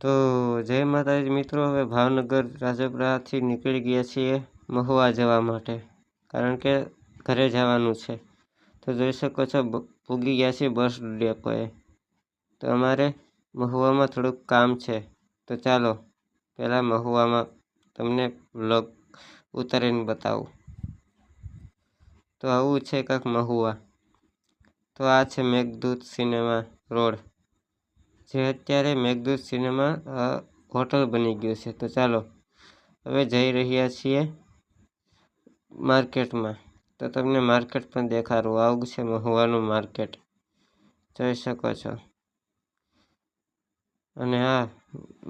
તો જય માતાજી મિત્રો, હવે ભાવનગર રાજપરાથી નીકળી ગયા છીએ મહુવા જવા માટે, કારણ કે ઘરે જવાનું છે. તો જોઈ શકો છો પૂગી ગયા છીએ બસ ડેપોએ. તો અમારે મહુવામાં થોડુંક કામ છે, તો ચાલો પહેલાં મહુવામાં તમને વ્લોગ ઉતારીને બતાવું. તો આવું છે કાંક મહુવા. તો આ છે મેઘદૂત સિનેમા રોડ, જે અત્યારે મેઘદૂત સિનેમા હોટલ બની ગયું છે. તો ચાલો હવે જઈ રહ્યા છીએ માર્કેટમાં. તો તમને માર્કેટ પણ દેખાડું. આવું છે મહુવાનું માર્કેટ, જોઈ શકો છો. અને હા,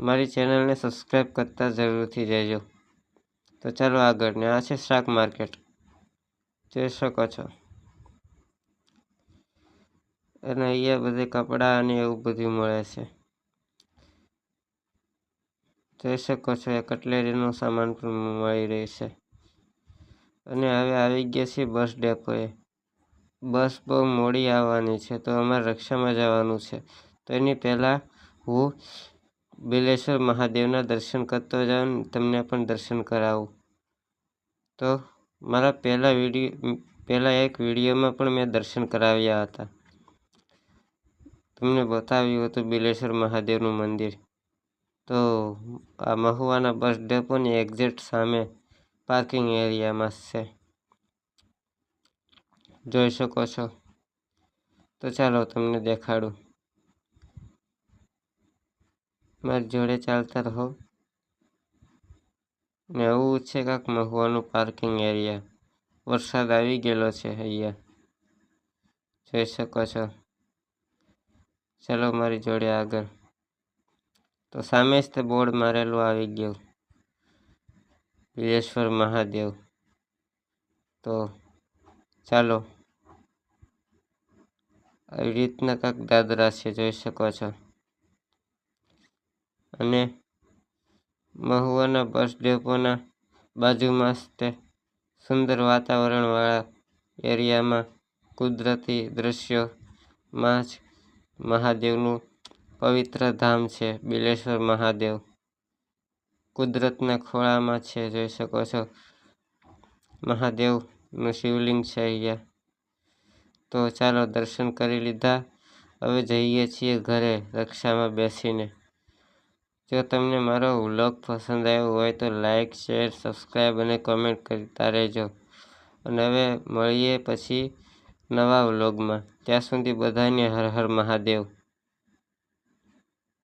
મારી ચેનલને સબસ્ક્રાઈબ કરતા જરૂરથી જજો. તો ચાલો આગળ. ને આ છે શાક માર્કેટ, જોઈ શકો છો. અને અહીંયા બધે કપડાં અને એવું બધું મળે છે, જોઈ શકો છો. એ કટલેરીનો સામાન પણ મળી રહેશે. અને હવે આવી ગયા છીએ બસ ડેપોએ. બસ બહુ મોડી આવવાની છે, તો અમારે રક્ષામાં જવાનું છે. તો એની પહેલાં હું બિલેશ્વર મહાદેવના દર્શન કરતો જાઉં, તમને પણ દર્શન કરાવું. તો મારા પહેલા એક વિડીયોમાં પણ મેં દર્શન કરાવ્યા હતા, તમને બતાવ્યું હતું બિલેશ્વર મહાદેવનું મંદિર. તો આ મહુવાના બસ ડેપોની એક્ઝેક્ટ સામે પાર્કિંગ એરિયામાં છે, જોઈ શકો છો. તો ચાલો તમને દેખાડું, મારી જોડે ચાલતા રહો. ને આવું છે કાંક મહુવાનું પાર્કિંગ એરિયા. વરસાદ આવી ગયેલો છે અહીંયા, જોઈ શકો છો. ચાલો મારી જોડે આગળ. તો સામે જ તે બોર્ડ મારેલું આવી ગયું, બિલેશ્વર મહાદેવ. તો ચાલો, આવી રીતના કાંક દાદરા છે, જોઈ શકો છો. અને મહુવાના બસ ડેપોના બાજુમાં તે સુંદર વાતાવરણવાળા એરિયામાં કુદરતી દ્રશ્યોમાં જ મહાદેવનું પવિત્ર ધામ છે, બિલેશ્વર મહાદેવ. કુદરતના ખોળામાં છે, જોઈ શકો છો. મહાદેવનું શિવલિંગ છે અહીંયા. તો ચાલો દર્શન કરી લીધા, હવે જઈએ છીએ ઘરે રક્ષામાં બેસીને. જો તમને મારો વ્લોગ પસંદ આવ્યો હોય તો લાઈક, શેર, સબસ્ક્રાઈબ અને કોમેન્ટ કરતા રહેજો. અને હવે મળીએ પછી નવા વ્લોગમાં. ત્યાં સુધી બધાને હર હર મહાદેવ.